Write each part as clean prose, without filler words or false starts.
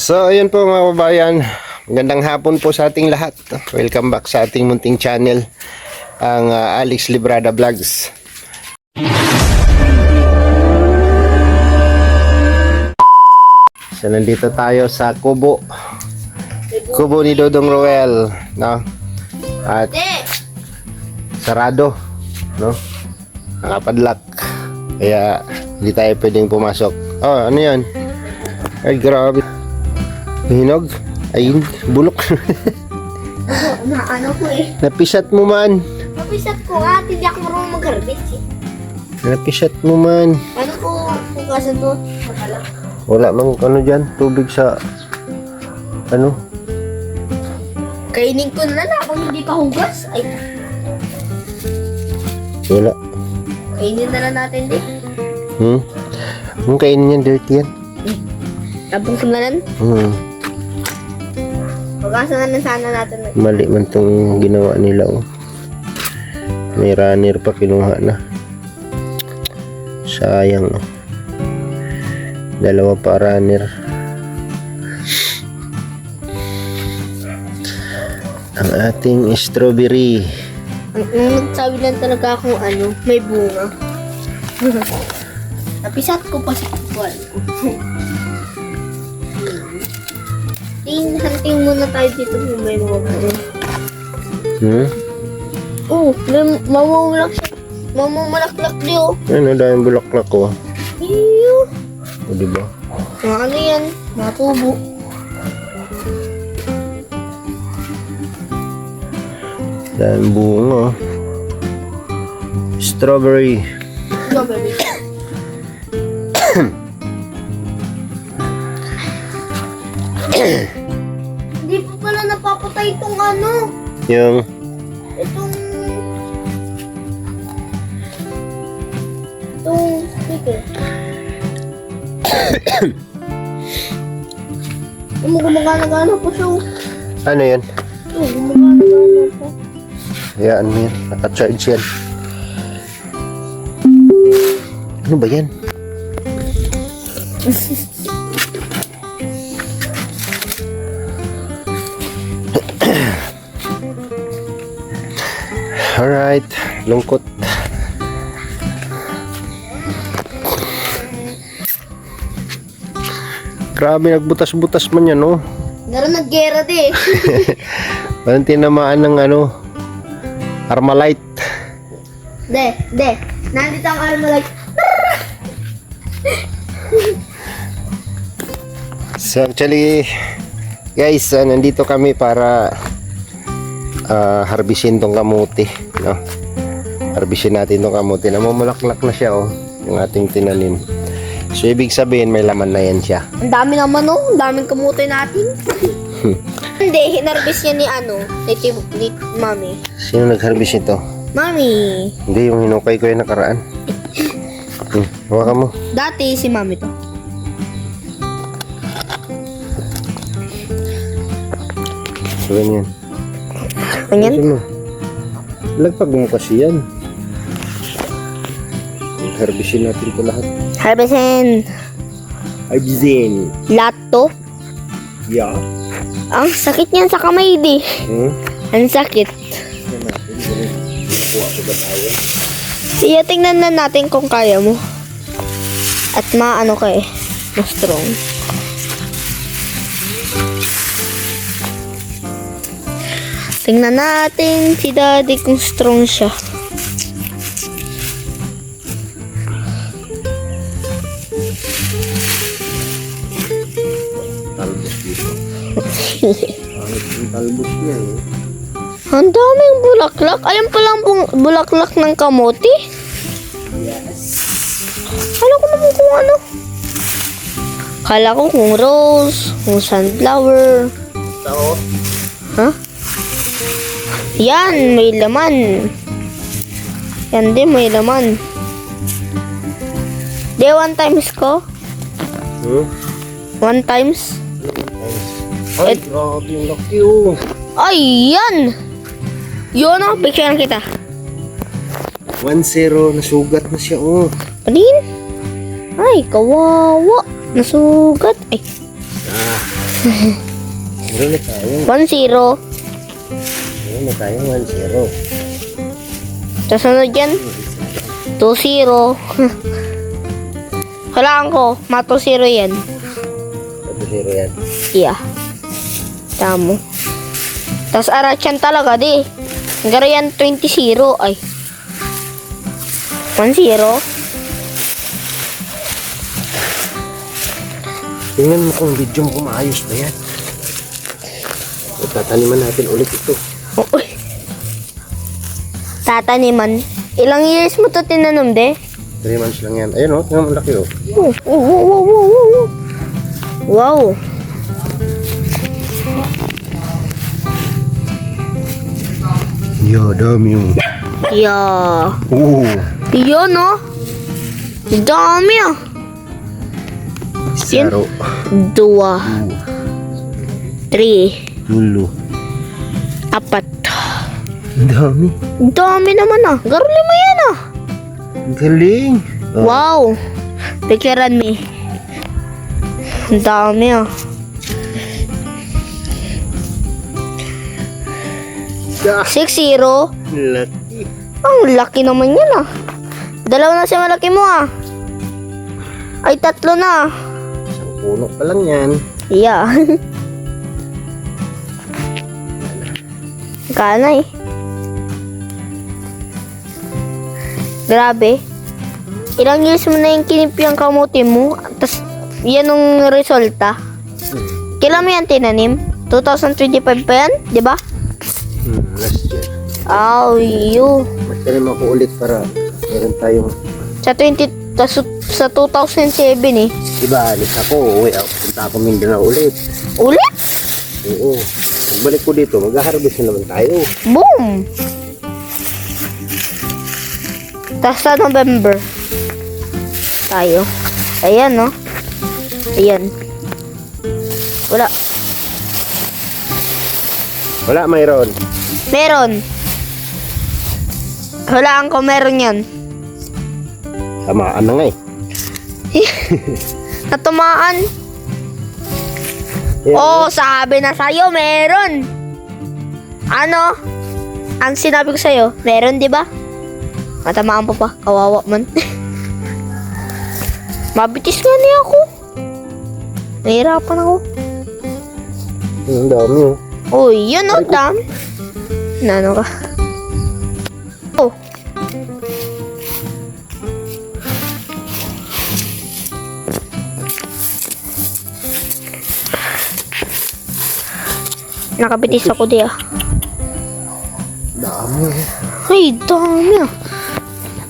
So, ayun po mga kababayan. Magandang hapon po sa ating lahat. Welcome back sa ating munting channel, ang Alex Librada Vlogs. So, nandito tayo sa kubo. Kubo ni Dodong Roel, no? At sarado, no? Nakapadlock. Kaya hindi tayo pwedeng pumasok. Oh, ano 'yan? Ay, grabe. Hinog? Ayun, bulok. Ano ko eh. Napisat mo man. Napisat ko nga, hindi ako marunong mag-harvest eh. Napisat mo man. Ano ko, hugasan to? Wala mang ano dyan, tubig sa ano. Kainin ko na lang kung hindi pa hugas. Ay, Wala. kainin na lang natin din. Kung kainin yan, dirty yan. Tapos na lang. Hugasan na lang sana natin. Mali man tong ginawa nila, oh. May runner pa kinuha na. Sayang, oh. Dalawa pa runner. Ang ating strawberry. Nung nagsabi lang talaga akong ano, may bunga. Napisat ko pa sa kukuan ko. Hunting muna tayo dito kung may mga bunga. May mamumulak siya. Mamumulaklak diyo. Ano, dahil bulaklak ko. Iyo. O, diba? Mga ano yan? Mga tubo. Dahil bunga. Strawberry. Strawberry. Hindi pa pala napapatay itong ano. Yung Itong speaker. Gumagana-gana po siya. ano yan? Gumagana-gana po. Hayaan mo yan. Naka-charge yan. Ano ba yan? Alright. Lungkot. Grabe, nagbutas-butas man yan, oh. Naroon nag-gera di. Parang tinamaan ng ano, Armalite. De. Nandito ang Armalite. So actually, guys, nandito kami para harbisin tong kamuti, no? Harbisin natin tong kamuti. Namumulaklak na siya, oh, yung ating tinanim. So ibig sabihin may laman na yan siya. Ang dami naman oh. Ang daming kamutoy natin. Hindi, hinarbis niya ni ano, ni Mami. Sino nag-harvest ito? Mami. Hindi, yung hinukay ko yung nakaraan. Hawakan mo. Dati si Mami to. So ganyan. Ganyan? Ano? Lagpag mo kasi yan. Harbisin natin ito lahat. Harbisin. Harbisin. Lato. Yeah. Ang sakit niyan sa kamay di. Ang sakit. Sige, tingnan na natin kung kaya mo. At maano ka eh. Ma-strong. Tingnan natin si Daddy kung strong siya. Talbos dito. Ang talbos niya, eh. Ang daming bulaklak. Ayan palang bulaklak ng kamote. Kala ko naman kung ano. Kala ko kung rose, kung sunflower. Tao. Ha? Yan, may laman. Yan din, may laman. Di, 1 times ko? 1 times? Ay, grabe yung laki, oh. Ay, yan! Yun o, picture kita. 1-0, nasugat na siya, oh. Panin? Ay, kawawa. Nasugat. Ay. Meron na tayo. 1-0. Meron na tayo 1-0. Sa sunod yan, 2-0. Kailangan ko, 2-0 yan. 1-0 yan. Yeah. Tamo. Tapos Arachan talaga, di. Garo yan 20-0. Ay. 1-0. Tingnan mo kung video mo kung maayos na yan. Tataniman natin ulit ito. Uy. Tataniman. Ilang years mo to tinanom, de? 3 months lang yan. Ayun o, tingnan mo laki o. Wow. Yo, dami yung... Yeah. Oo. Yun, no? Dami, ah. Yan. 2, 3, Mulo. 4. Ang dami. Dami naman, ah. Garo 5 yan, ah. Ang galing. Oh. Wow. Picturean me. Ang dami, ah. Yeah. 6-0. Laki. Ang laki naman yan, ah. 2 na siya malaki mo, ah. Ay, 3 na. Isang puno pa lang yan. Yeah. Kana eh. Grabe. Ilang years mo na yung kinip yung kamuti mo. Tapos, yan ang resulta. Kailan mo yan tinanim? 2025 pa yan? Di ba? Last year. Oh, you. Magtanim ako ulit para meron tayong... Sa 2007 eh. Diba, alis ako. Uwi ako. Punta ako Mindanao ulit. Ulit? Oo. Pagbalik ko dito, mag-harvest na naman tayo. Boom! Tapos sa November, tayo. Ayan, no? Ayan. Wala. Wala, mayroon. Meron. Hulaan ko, meron yan. Tamaan na nga eh. Natumaan. Ayan. Oh, sabi na sa'yo, meron. Ano? Ang sinabi ko sa'yo, meron, di ba? Matamaan pa pa. Kawawa man. Mabitis nga niya ako. Nahirapan ako. Ang dami oh. Uy, yun o, dami. Nano ka? Oh. Nakabitis ako di ah. Dami oh. Ay, dami ah.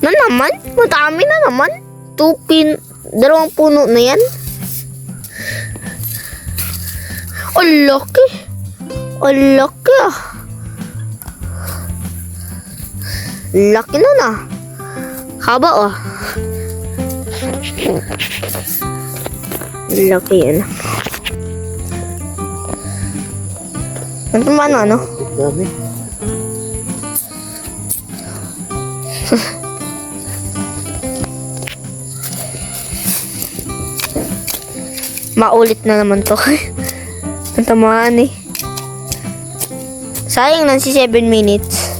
Na naman? Madami na naman. 2 puno na yan. Ang laki. Ang laki ah. Laki na na. Haba ah. Laki yan. Ano ba ano? Dami. Maulit na naman to. Ang tamaan eh. Sayang lang si 7 minutes.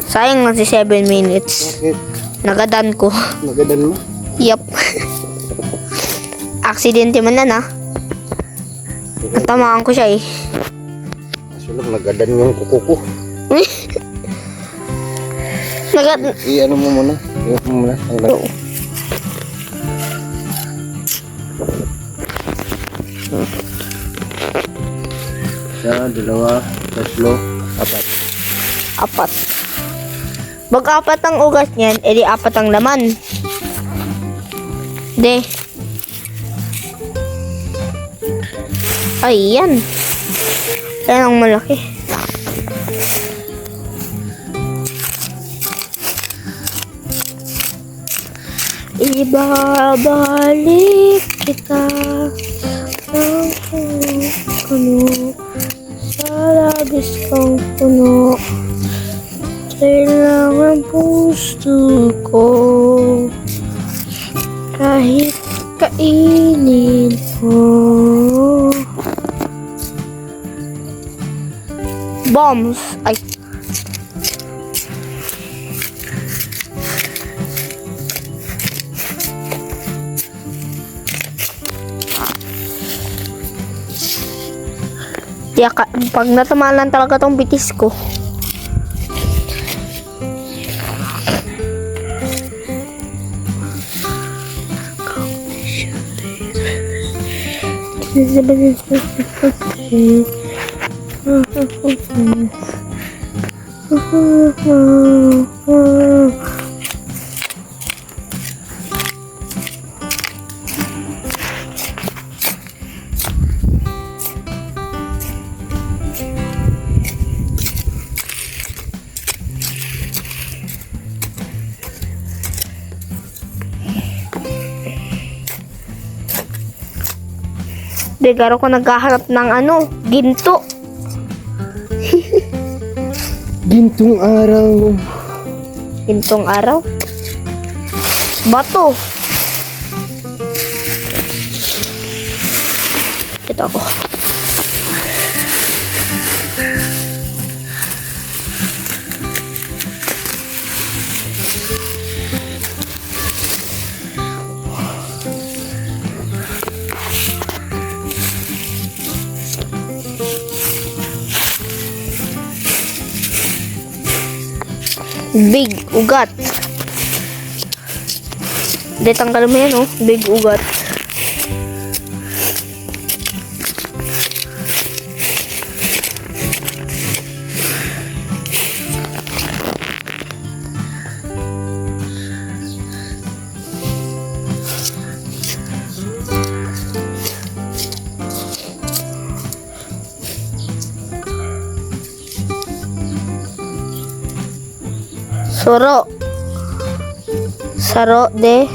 Sayang lang si 7 minutes. Bakit? Nagadan ko. Magadan mo? Yup. Aksidente man na na. Natamaan ko siya eh. Kaso lang, nagadan yung kuko ko. I-ano mo muna. I-ano mo muna. Tanggal. Isa, 2, 3, 4. 4. Pag 4 ang ugat niyan, edi 4 ang laman. De. Ayan. Ayan ang malaki. Ibabalik kita ng puno sa labis kong puno. Kailangan puso ko kahit kainin mo. Bombs. Ay. Pag natamaan lang talaga tong bitis ko. Bigaro ko naghahanap ng ginto. Gintong araw. Gintong araw. Bato. Ito ako. Big ugat. Hindi, tanggal mo yan, oh. Big ugat. Soro. Saro de.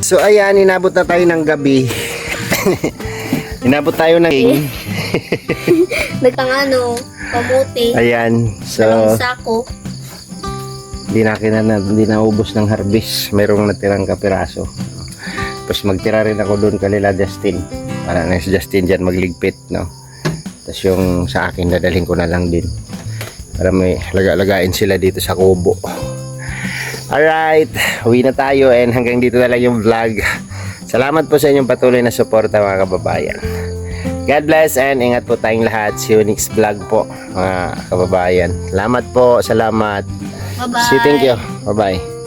So ayan, inabot na tayo ng gabi. Inabot tayo ng Nagtang ano, kamote. ayan. So Dalawang sako. hindi naubos ng harvest. Mayroong natirang kapiraso. Tapos magtira rin ako doon kanila Justin. Para na si Justin dyan magligpit, no? Tapos yung sa akin dadalhin ko na lang din. Para may lagain sila dito sa kubo. Alright, uwi na tayo and hanggang dito na lang yung vlog. Salamat po sa inyong patuloy na suporta mga kababayan. God bless and ingat po tayong lahat. See you next vlog po mga kababayan. Salamat po, salamat. Bye-bye. See, thank you. Bye-bye.